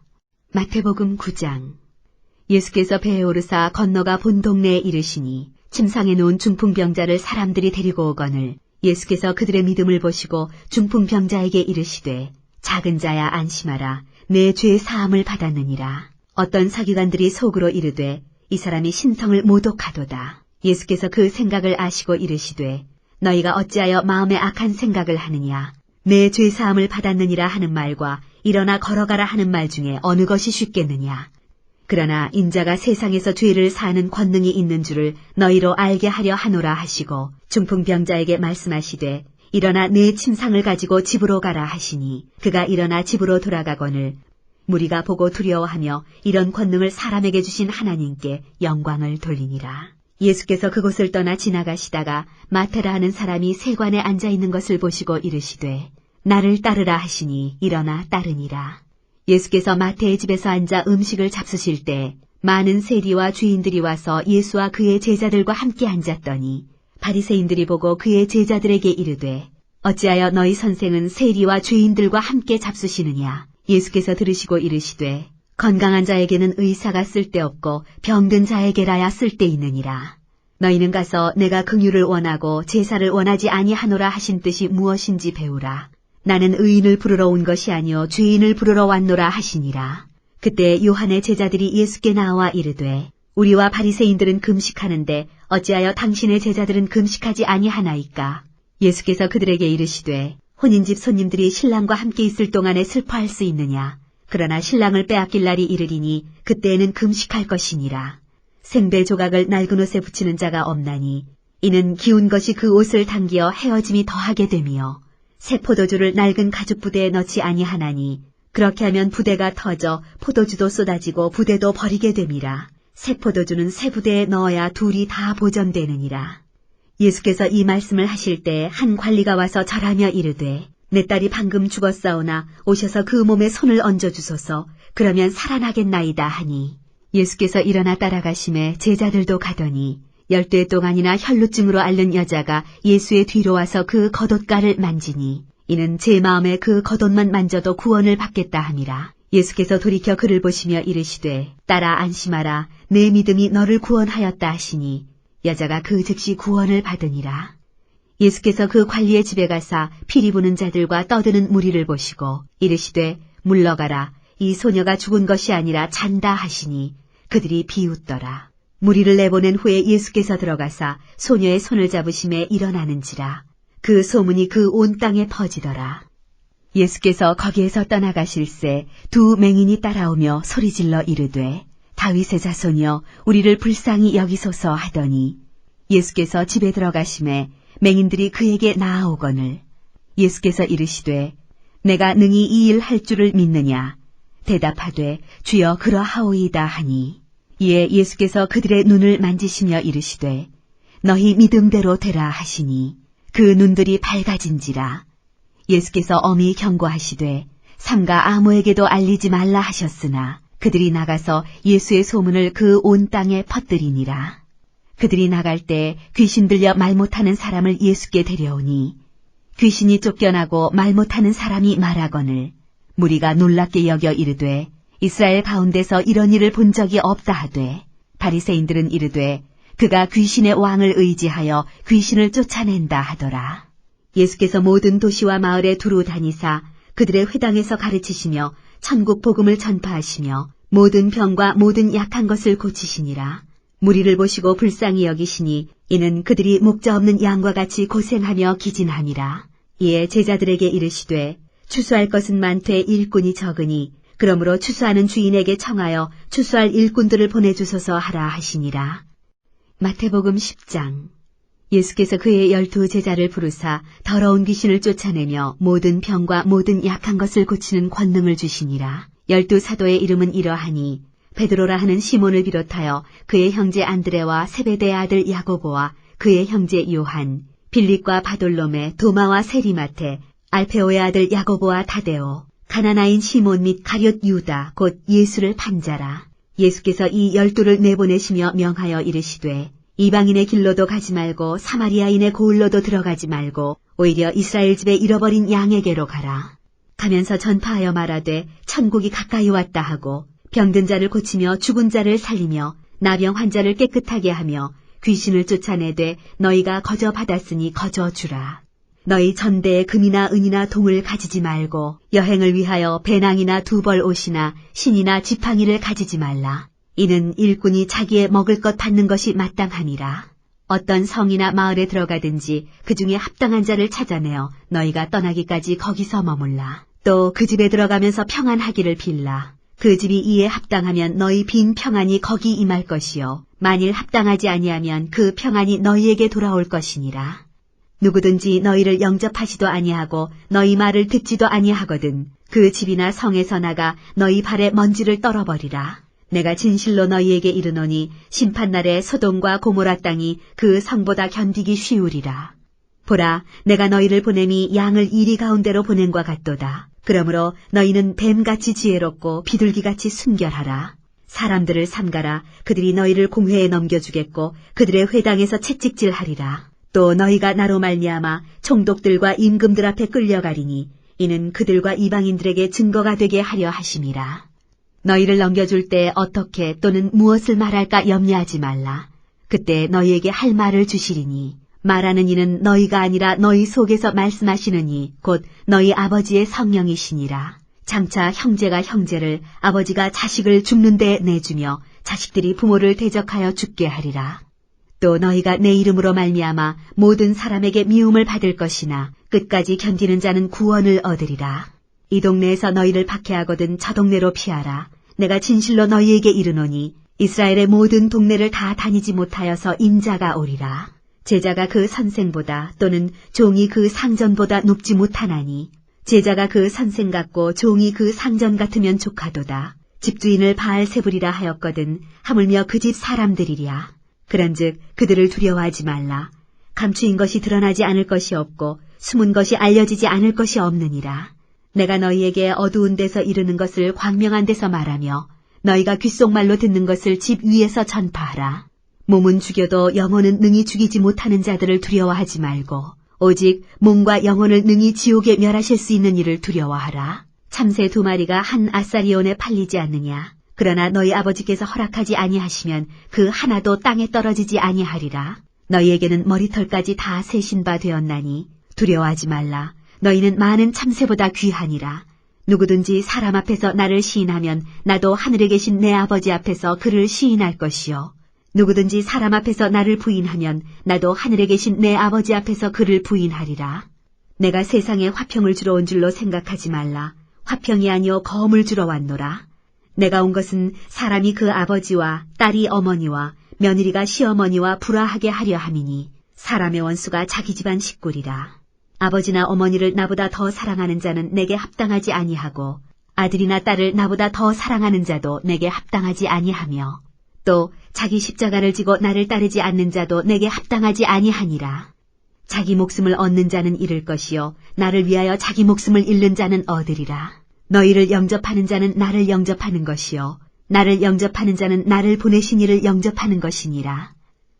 마태복음 9장. 예수께서 배에 오르사 건너가 본 동네에 이르시니 침상에 누운 중풍병자를 사람들이 데리고 오거늘 예수께서 그들의 믿음을 보시고 중풍병자에게 이르시되 작은 자야 안심하라 내 죄 사함을 받았느니라. 어떤 서기관들이 속으로 이르되 이 사람이 신성을 모독하도다. 예수께서 그 생각을 아시고 이르시되 너희가 어찌하여 마음에 악한 생각을 하느냐. 내 죄 사함을 받았느니라 하는 말과 일어나 걸어가라 하는 말 중에 어느 것이 쉽겠느냐. 그러나 인자가 세상에서 죄를 사하는 권능이 있는 줄을 너희로 알게 하려 하노라 하시고 중풍병자에게 말씀하시되 일어나 내 침상을 가지고 집으로 가라 하시니 그가 일어나 집으로 돌아가거늘 무리가 보고 두려워하며 이런 권능을 사람에게 주신 하나님께 영광을 돌리니라. 예수께서 그곳을 떠나 지나가시다가 마태라 하는 사람이 세관에 앉아있는 것을 보시고 이르시되 나를 따르라 하시니 일어나 따르니라. 예수께서 마태의 집에서 앉아 음식을 잡수실 때 많은 세리와 죄인들이 와서 예수와 그의 제자들과 함께 앉았더니 바리새인들이 보고 그의 제자들에게 이르되 어찌하여 너희 선생은 세리와 죄인들과 함께 잡수시느냐. 예수께서 들으시고 이르시되 건강한 자에게는 의사가 쓸데없고 병든 자에게라야 쓸데있느니라. 너희는 가서 내가 긍휼을 원하고 제사를 원하지 아니하노라 하신 뜻이 무엇인지 배우라. 나는 의인을 부르러 온 것이 아니요 죄인을 부르러 왔노라 하시니라. 그때 요한의 제자들이 예수께 나와 이르되 우리와 바리새인들은 금식하는데 어찌하여 당신의 제자들은 금식하지 아니하나이까. 예수께서 그들에게 이르시되 혼인집 손님들이 신랑과 함께 있을 동안에 슬퍼할 수 있느냐. 그러나 신랑을 빼앗길 날이 이르리니 그때에는 금식할 것이니라. 생배 조각을 낡은 옷에 붙이는 자가 없나니 이는 기운 것이 그 옷을 당기어 헤어짐이 더하게 되며 새 포도주를 낡은 가죽 부대에 넣지 아니하나니 그렇게 하면 부대가 터져 포도주도 쏟아지고 부대도 버리게 됨이라. 새 포도주는 새 부대에 넣어야 둘이 다 보존되느니라. 예수께서 이 말씀을 하실 때 한 관리가 와서 절하며 이르되 내 딸이 방금 죽었사오나 오셔서 그 몸에 손을 얹어주소서. 그러면 살아나겠나이다 하니 예수께서 일어나 따라가심에 제자들도 가더니 10대 동안이나 혈루증으로 앓는 여자가 예수의 뒤로 와서 그 겉옷가를 만지니 이는 제 마음에 그 겉옷만 만져도 구원을 받겠다 함이라. 예수께서 돌이켜 그를 보시며 이르시되 딸아 안심하라 내 믿음이 너를 구원하였다 하시니 여자가 그 즉시 구원을 받으니라. 예수께서 그 관리의 집에 가사 피리 부는 자들과 떠드는 무리를 보시고 이르시되 물러가라. 이 소녀가 죽은 것이 아니라 잔다 하시니 그들이 비웃더라. 무리를 내보낸 후에 예수께서 들어가사 소녀의 손을 잡으심에 일어나는지라. 그 소문이 그 온 땅에 퍼지더라. 예수께서 거기에서 떠나가실새 두 맹인이 따라오며 소리질러 이르되 다윗의 자손이여 우리를 불쌍히 여기소서 하더니 예수께서 집에 들어가심에 맹인들이 그에게 나아오거늘 예수께서 이르시되 내가 능히 이 일 할 줄을 믿느냐 대답하되 주여 그러하오이다 하니 이에 예수께서 그들의 눈을 만지시며 이르시되 너희 믿음대로 되라 하시니 그 눈들이 밝아진지라. 예수께서 엄히 경고하시되 삼가 아무에게도 알리지 말라 하셨으나 그들이 나가서 예수의 소문을 그 온 땅에 퍼뜨리니라. 그들이 나갈 때 귀신 들려 말 못하는 사람을 예수께 데려오니 귀신이 쫓겨나고 말 못하는 사람이 말하거늘 무리가 놀랍게 여겨 이르되 이스라엘 가운데서 이런 일을 본 적이 없다 하되 바리새인들은 이르되 그가 귀신의 왕을 의지하여 귀신을 쫓아낸다 하더라. 예수께서 모든 도시와 마을에 두루 다니사 그들의 회당에서 가르치시며 천국 복음을 전파하시며 모든 병과 모든 약한 것을 고치시니라. 무리를 보시고 불쌍히 여기시니 이는 그들이 목자 없는 양과 같이 고생하며 기진함이라. 이에 제자들에게 이르시되 추수할 것은 많되 일꾼이 적으니 그러므로 추수하는 주인에게 청하여 추수할 일꾼들을 보내주소서 하라 하시니라. 마태복음 10장. 예수께서 그의 12 제자를 부르사 더러운 귀신을 쫓아내며 모든 병과 모든 약한 것을 고치는 권능을 주시니라. 12 사도의 이름은 이러하니 베드로라 하는 시몬을 비롯하여 그의 형제 안드레와 세베대의 아들 야고보와 그의 형제 요한, 빌립과 바돌로메, 도마와 세리마테, 알페오의 아들 야고보와 타데오, 가나나인 시몬 및 가룟 유다 곧 예수를 판 자라. 예수께서 이 12를 내보내시며 명하여 이르시되 이방인의 길로도 가지 말고 사마리아인의 고을로도 들어가지 말고 오히려 이스라엘 집에 잃어버린 양에게로 가라. 가면서 전파하여 말하되 천국이 가까이 왔다 하고 병든 자를 고치며 죽은 자를 살리며 나병 환자를 깨끗하게 하며 귀신을 쫓아내되 너희가 거저 받았으니 거저 주라. 너희 전대에 금이나 은이나 동을 가지지 말고 여행을 위하여 배낭이나 두벌 옷이나 신이나 지팡이를 가지지 말라. 이는 일꾼이 자기의 먹을 것 받는 것이 마땅함이라. 어떤 성이나 마을에 들어가든지 그 중에 합당한 자를 찾아내어 너희가 떠나기까지 거기서 머물라. 또 그 집에 들어가면서 평안하기를 빌라. 그 집이 이에 합당하면 너희 빈 평안이 거기 임할 것이요 만일 합당하지 아니하면 그 평안이 너희에게 돌아올 것이니라. 누구든지 너희를 영접하지도 아니하고 너희 말을 듣지도 아니하거든 그 집이나 성에서 나가 너희 발에 먼지를 떨어버리라. 내가 진실로 너희에게 이르노니 심판날에 소돔과 고모라 땅이 그 성보다 견디기 쉬우리라. 보라, 내가 너희를 보냄이 양을 이리 가운데로 보냄과 같도다. 그러므로 너희는 뱀같이 지혜롭고 비둘기같이 순결하라. 사람들을 삼가라. 그들이 너희를 공회에 넘겨주겠고 그들의 회당에서 채찍질하리라. 또 너희가 나로 말미암아 총독들과 임금들 앞에 끌려가리니 이는 그들과 이방인들에게 증거가 되게 하려 하심이라. 너희를 넘겨줄 때 어떻게 또는 무엇을 말할까 염려하지 말라. 그때 너희에게 할 말을 주시리니 말하는 이는 너희가 아니라 너희 속에서 말씀하시는 이 곧 너희 아버지의 성령이시니라. 장차 형제가 형제를 아버지가 자식을 죽는 데 내주며 자식들이 부모를 대적하여 죽게 하리라. 또 너희가 내 이름으로 말미암아 모든 사람에게 미움을 받을 것이나 끝까지 견디는 자는 구원을 얻으리라. 이 동네에서 너희를 박해하거든 저 동네로 피하라. 내가 진실로 너희에게 이르노니 이스라엘의 모든 동네를 다 다니지 못하여서 인자가 오리라. 제자가 그 선생보다 또는 종이 그 상전보다 높지 못하나니 제자가 그 선생 같고 종이 그 상전 같으면 족하도다. 집주인을 바알세불이라 하였거든 하물며 그 집 사람들이랴. 그런즉 그들을 두려워하지 말라. 감추인 것이 드러나지 않을 것이 없고 숨은 것이 알려지지 않을 것이 없느니라. 내가 너희에게 어두운 데서 이르는 것을 광명한 데서 말하며 너희가 귓속말로 듣는 것을 집 위에서 전파하라. 몸은 죽여도 영혼은 능히 죽이지 못하는 자들을 두려워하지 말고 오직 몸과 영혼을 능히 지옥에 멸하실 수 있는 이를 두려워하라. 참새 2마리가 한 아사리온에 팔리지 않느냐. 그러나 너희 아버지께서 허락하지 아니하시면 그 하나도 땅에 떨어지지 아니하리라. 너희에게는 머리털까지 다 세신 바 되었나니 두려워하지 말라. 너희는 많은 참새보다 귀하니라. 누구든지 사람 앞에서 나를 시인하면 나도 하늘에 계신 내 아버지 앞에서 그를 시인할 것이요. 누구든지 사람 앞에서 나를 부인하면 나도 하늘에 계신 내 아버지 앞에서 그를 부인하리라. 내가 세상에 화평을 주러 온 줄로 생각하지 말라. 화평이 아니요 검을 주러 왔노라. 내가 온 것은 사람이 그 아버지와 딸이 어머니와 며느리가 시어머니와 불화하게 하려 함이니 사람의 원수가 자기 집안 식구리라. 아버지나 어머니를 나보다 더 사랑하는 자는 내게 합당하지 아니하고 아들이나 딸을 나보다 더 사랑하는 자도 내게 합당하지 아니하며 또 자기 십자가를 지고 나를 따르지 않는 자도 내게 합당하지 아니하니라. 자기 목숨을 얻는 자는 잃을 것이요 나를 위하여 자기 목숨을 잃는 자는 얻으리라. 너희를 영접하는 자는 나를 영접하는 것이요 나를 영접하는 자는 나를 보내신 이를 영접하는 것이니라.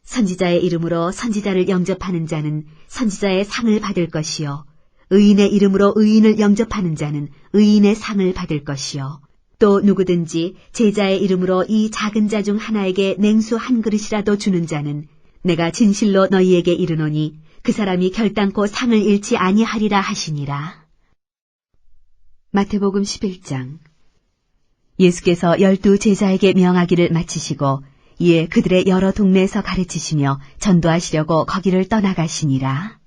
선지자의 이름으로 선지자를 영접하는 자는 선지자의 상을 받을 것이요 의인의 이름으로 의인을 영접하는 자는 의인의 상을 받을 것이요 또 누구든지 제자의 이름으로 이 작은 자 중 하나에게 냉수 한 그릇이라도 주는 자는 내가 진실로 너희에게 이르노니 그 사람이 결단코 상을 잃지 아니하리라 하시니라. 마태복음 11장. 예수께서 12 제자에게 명하기를 마치시고 이에 그들의 여러 동네에서 가르치시며 전도하시려고 거기를 떠나가시니라.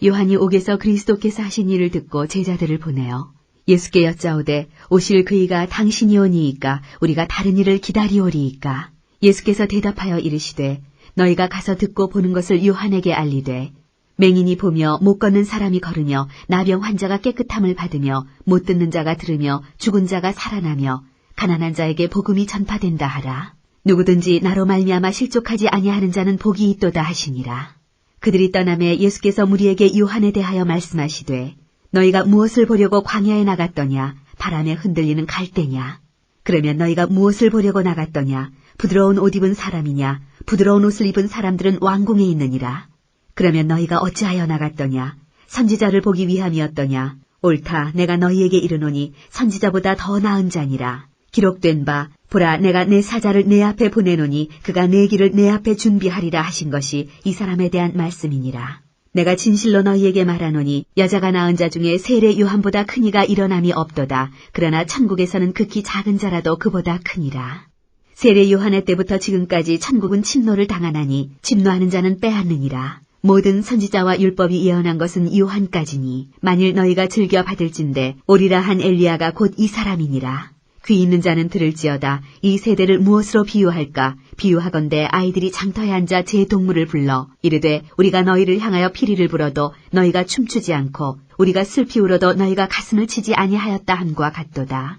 요한이 옥에서 그리스도께서 하신 일을 듣고 제자들을 보내어 예수께 여짜오되 오실 그이가 당신이오니이까 우리가 다른 일을 기다리오리이까. 예수께서 대답하여 이르시되 너희가 가서 듣고 보는 것을 요한에게 알리되 맹인이 보며 못 걷는 사람이 걸으며 나병 환자가 깨끗함을 받으며 못 듣는 자가 들으며 죽은 자가 살아나며 가난한 자에게 복음이 전파된다 하라. 누구든지 나로 말미암아 실족하지 아니하는 자는 복이 있도다 하시니라. 그들이 떠나매 예수께서 무리에게 요한에 대하여 말씀하시되 너희가 무엇을 보려고 광야에 나갔더냐? 바람에 흔들리는 갈대냐? 그러면 너희가 무엇을 보려고 나갔더냐? 부드러운 옷 입은 사람이냐? 부드러운 옷을 입은 사람들은 왕궁에 있느니라. 그러면 너희가 어찌하여 나갔더냐? 선지자를 보기 위함이었더냐? 옳다, 내가 너희에게 이르노니 선지자보다 더 나은 자니라. 기록된 바 보라 내가 내 사자를 내 앞에 보내노니 그가 내 길을 내 앞에 준비하리라 하신 것이 이 사람에 대한 말씀이니라. 내가 진실로 너희에게 말하노니 여자가 낳은 자 중에 세례 요한보다 큰 이가 일어남이 없도다. 그러나 천국에서는 극히 작은 자라도 그보다 크니라. 세례 요한의 때부터 지금까지 천국은 침노를 당하나니 침노하는 자는 빼앗느니라. 모든 선지자와 율법이 예언한 것은 요한까지니 만일 너희가 즐겨 받을진대 오리라 한 엘리야가 곧 이 사람이니라. 귀 있는 자는 들을지어다. 이 세대를 무엇으로 비유할까? 비유하건대 아이들이 장터에 앉아 제 동물을 불러 이르되 우리가 너희를 향하여 피리를 불어도 너희가 춤추지 않고 우리가 슬피 울어도 너희가 가슴을 치지 아니하였다 함과 같도다.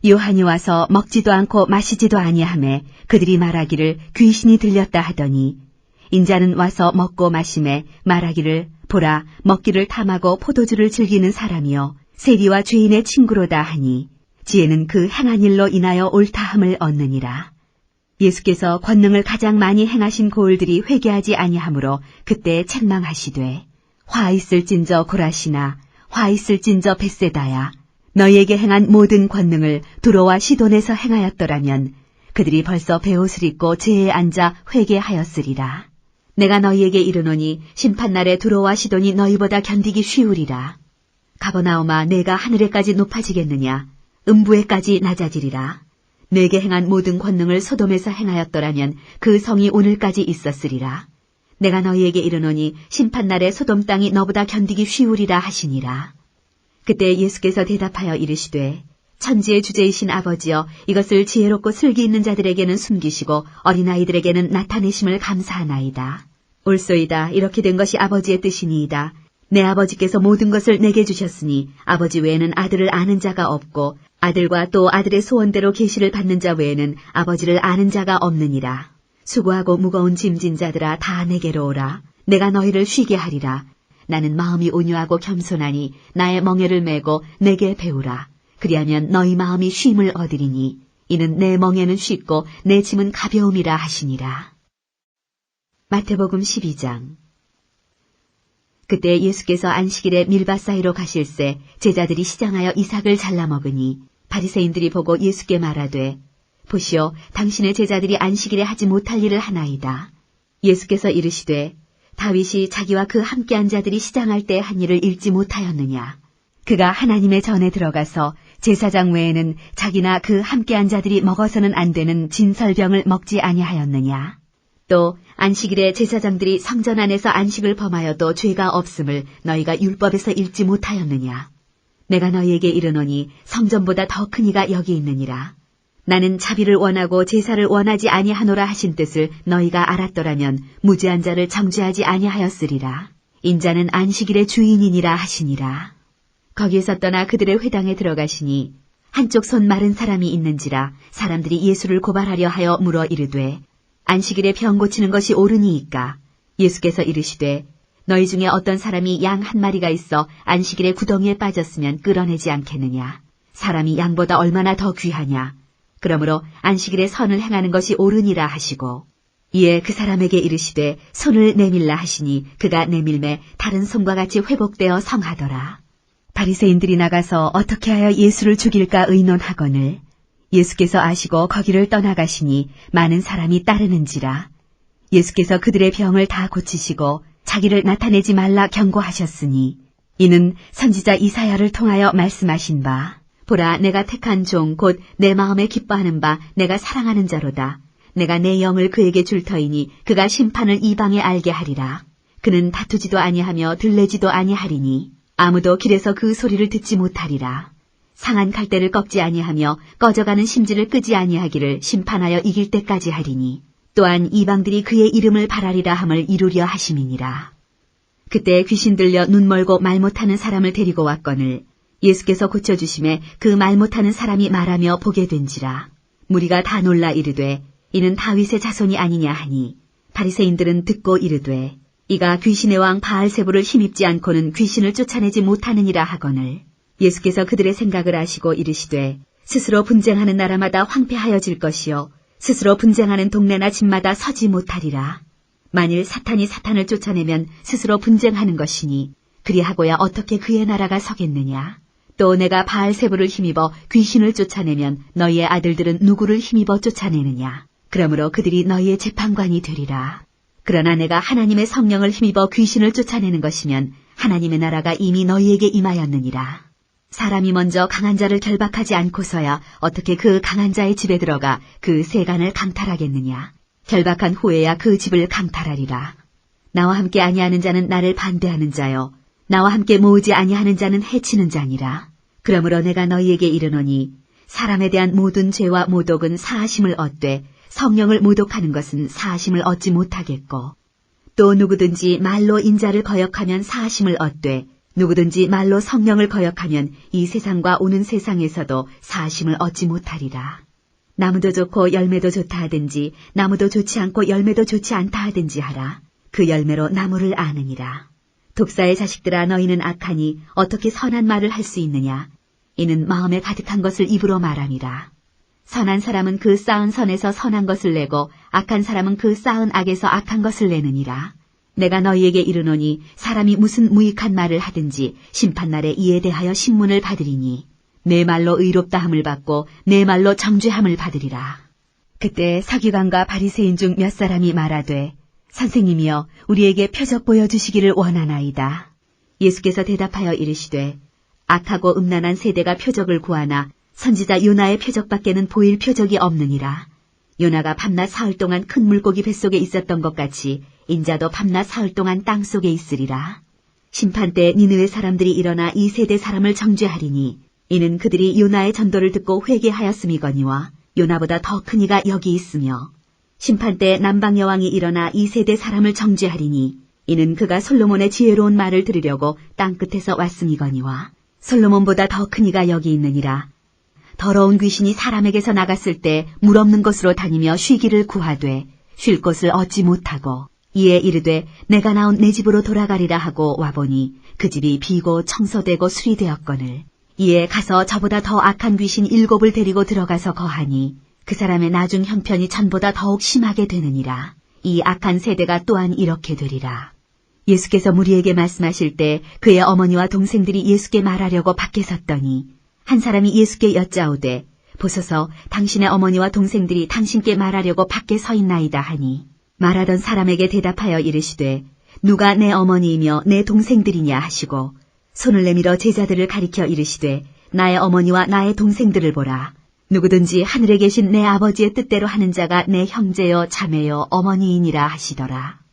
요한이 와서 먹지도 않고 마시지도 아니하매 그들이 말하기를 귀신이 들렸다 하더니 인자는 와서 먹고 마시매 말하기를 보라 먹기를 탐하고 포도주를 즐기는 사람이요 세리와 죄인의 친구로다 하니 지혜는 그 행한 일로 인하여 옳다함을 얻느니라. 예수께서 권능을 가장 많이 행하신 고을들이 회개하지 아니하므로 그때 책망하시되 화 있을진저 고라시나 화 있을진저 벳세다야 너희에게 행한 모든 권능을 두로와 시돈에서 행하였더라면 그들이 벌써 베옷을 입고 제에 앉아 회개하였으리라. 내가 너희에게 이르노니 심판날에 두로와 시돈이 너희보다 견디기 쉬우리라. 가버나움아 내가 하늘에까지 높아지겠느냐 음부에까지 낮아지리라. 내게 행한 모든 권능을 소돔에서 행하였더라면 그 성이 오늘까지 있었으리라. 내가 너희에게 이르노니 심판날에 소돔 땅이 너보다 견디기 쉬우리라 하시니라. 그때 예수께서 대답하여 이르시되 천지의 주제이신 아버지여 이것을 지혜롭고 슬기 있는 자들에게는 숨기시고 어린아이들에게는 나타내심을 감사하나이다. 옳소이다. 이렇게 된 것이 아버지의 뜻이니이다. 내 아버지께서 모든 것을 내게 주셨으니 아버지 외에는 아들을 아는 자가 없고 아들과 또 아들의 소원대로 계시를 받는 자 외에는 아버지를 아는 자가 없느니라. 수고하고 무거운 짐진 자들아 다 내게로 오라. 내가 너희를 쉬게 하리라. 나는 마음이 온유하고 겸손하니 나의 멍에를 메고 내게 배우라. 그리하면 너희 마음이 쉼을 얻으리니 이는 내 멍에는 쉽고 내 짐은 가벼움이라 하시니라. 마태복음 12장. 그때 예수께서 안식일에 밀밭 사이로 가실새 제자들이 시장하여 이삭을 잘라 먹으니 바리새인들이 보고 예수께 말하되 보시오, 당신의 제자들이 안식일에 하지 못할 일을 하나이다. 예수께서 이르시되 다윗이 자기와 그 함께한 자들이 시장할 때 한 일을 읽지 못하였느냐. 그가 하나님의 전에 들어가서 제사장 외에는 자기나 그 함께한 자들이 먹어서는 안 되는 진설병을 먹지 아니하였느냐. 또 안식일에 제사장들이 성전 안에서 안식을 범하여도 죄가 없음을 너희가 율법에서 읽지 못하였느냐. 내가 너희에게 이르노니 성전보다 더 큰 이가 여기 있느니라. 나는 자비를 원하고 제사를 원하지 아니하노라 하신 뜻을 너희가 알았더라면 무죄한 자를 정죄하지 아니하였으리라. 인자는 안식일의 주인이니라 하시니라. 거기에서 떠나 그들의 회당에 들어가시니 한쪽 손 마른 사람이 있는지라 사람들이 예수를 고발하려 하여 물어 이르되 안식일에 병 고치는 것이 옳으니이까. 예수께서 이르시되 너희 중에 어떤 사람이 양 한 마리가 있어 안식일에 구덩이에 빠졌으면 끌어내지 않겠느냐. 사람이 양보다 얼마나 더 귀하냐. 그러므로 안식일에 선을 행하는 것이 옳으니라 하시고 이에 그 사람에게 이르시되 손을 내밀라 하시니 그가 내밀매 다른 손과 같이 회복되어 성하더라. 바리새인들이 나가서 어떻게 하여 예수를 죽일까 의논하거늘 예수께서 아시고 거기를 떠나가시니 많은 사람이 따르는지라. 예수께서 그들의 병을 다 고치시고 자기를 나타내지 말라 경고하셨으니 이는 선지자 이사야를 통하여 말씀하신 바 보라 내가 택한 종 곧 내 마음에 기뻐하는 바 내가 사랑하는 자로다. 내가 내 영을 그에게 줄 터이니 그가 심판을 이방에 알게 하리라. 그는 다투지도 아니하며 들레지도 아니하리니 아무도 길에서 그 소리를 듣지 못하리라. 상한 갈대를 꺾지 아니하며 꺼져가는 심지를 끄지 아니하기를 심판하여 이길 때까지 하리니 또한 이방들이 그의 이름을 바라리라 함을 이루려 하심이니라. 그때 귀신 들려 눈 멀고 말 못하는 사람을 데리고 왔거늘 예수께서 고쳐주심에 그 말 못하는 사람이 말하며 보게 된지라. 무리가 다 놀라 이르되 이는 다윗의 자손이 아니냐 하니 바리새인들은 듣고 이르되 이가 귀신의 왕 바알세불을 힘입지 않고는 귀신을 쫓아내지 못하느니라 하거늘 예수께서 그들의 생각을 아시고 이르시되 스스로 분쟁하는 나라마다 황폐하여질 것이요 스스로 분쟁하는 동네나 집마다 서지 못하리라. 만일 사탄이 사탄을 쫓아내면 스스로 분쟁하는 것이니 그리하고야 어떻게 그의 나라가 서겠느냐. 또 내가 바알세불을 힘입어 귀신을 쫓아내면 너희의 아들들은 누구를 힘입어 쫓아내느냐. 그러므로 그들이 너희의 재판관이 되리라. 그러나 내가 하나님의 성령을 힘입어 귀신을 쫓아내는 것이면 하나님의 나라가 이미 너희에게 임하였느니라. 사람이 먼저 강한 자를 결박하지 않고서야 어떻게 그 강한 자의 집에 들어가 그 세간을 강탈하겠느냐. 결박한 후에야 그 집을 강탈하리라. 나와 함께 아니하는 자는 나를 반대하는 자요 나와 함께 모으지 아니하는 자는 해치는 자니라. 그러므로 내가 너희에게 이르노니 사람에 대한 모든 죄와 모독은 사하심을 얻되 성령을 모독하는 것은 사하심을 얻지 못하겠고 또 누구든지 말로 인자를 거역하면 사하심을 얻되 누구든지 말로 성령을 거역하면 이 세상과 오는 세상에서도 사하심을 얻지 못하리라. 나무도 좋고 열매도 좋다 하든지 나무도 좋지 않고 열매도 좋지 않다 하든지 하라. 그 열매로 나무를 아느니라. 독사의 자식들아 너희는 악하니 어떻게 선한 말을 할 수 있느냐. 이는 마음에 가득한 것을 입으로 말함이라. 선한 사람은 그 쌓은 선에서 선한 것을 내고 악한 사람은 그 쌓은 악에서 악한 것을 내느니라. 내가 너희에게 이르노니 사람이 무슨 무익한 말을 하든지 심판날에 이에 대하여 신문을 받으리니 내 말로 의롭다함을 받고 내 말로 정죄함을 받으리라. 그때 서기관과 바리새인 중 몇 사람이 말하되 선생님이여 우리에게 표적 보여주시기를 원하나이다. 예수께서 대답하여 이르시되 악하고 음란한 세대가 표적을 구하나 선지자 요나의 표적밖에는 보일 표적이 없느니라. 요나가 밤낮 사흘 동안 큰 물고기 뱃속에 있었던 것 같이 인자도 밤낮 사흘 동안 땅속에 있으리라. 심판 때 니느웨 사람들이 일어나 이 세대 사람을 정죄하리니 이는 그들이 요나의 전도를 듣고 회개하였음이거니와 요나보다 더 큰 이가 여기 있으며 심판 때 남방 여왕이 일어나 이 세대 사람을 정죄하리니 이는 그가 솔로몬의 지혜로운 말을 들으려고 땅끝에서 왔음이거니와 솔로몬보다 더 큰 이가 여기 있느니라. 더러운 귀신이 사람에게서 나갔을 때 물 없는 곳으로 다니며 쉬기를 구하되 쉴 곳을 얻지 못하고 이에 이르되 내가 나온 내 집으로 돌아가리라 하고 와보니 그 집이 비고 청소되고 수리되었거늘 이에 가서 저보다 더 악한 귀신 7을 데리고 들어가서 거하니 그 사람의 나중 형편이 전보다 더욱 심하게 되느니라. 이 악한 세대가 또한 이렇게 되리라. 예수께서 무리에게 말씀하실 때 그의 어머니와 동생들이 예수께 말하려고 밖에 섰더니 한 사람이 예수께 여짜오되 보소서 당신의 어머니와 동생들이 당신께 말하려고 밖에 서 있나이다 하니 말하던 사람에게 대답하여 이르시되 누가 내 어머니이며 내 동생들이냐 하시고 손을 내밀어 제자들을 가리켜 이르시되 나의 어머니와 나의 동생들을 보라. 누구든지 하늘에 계신 내 아버지의 뜻대로 하는 자가 내 형제요 자매요 어머니이니라 하시더라.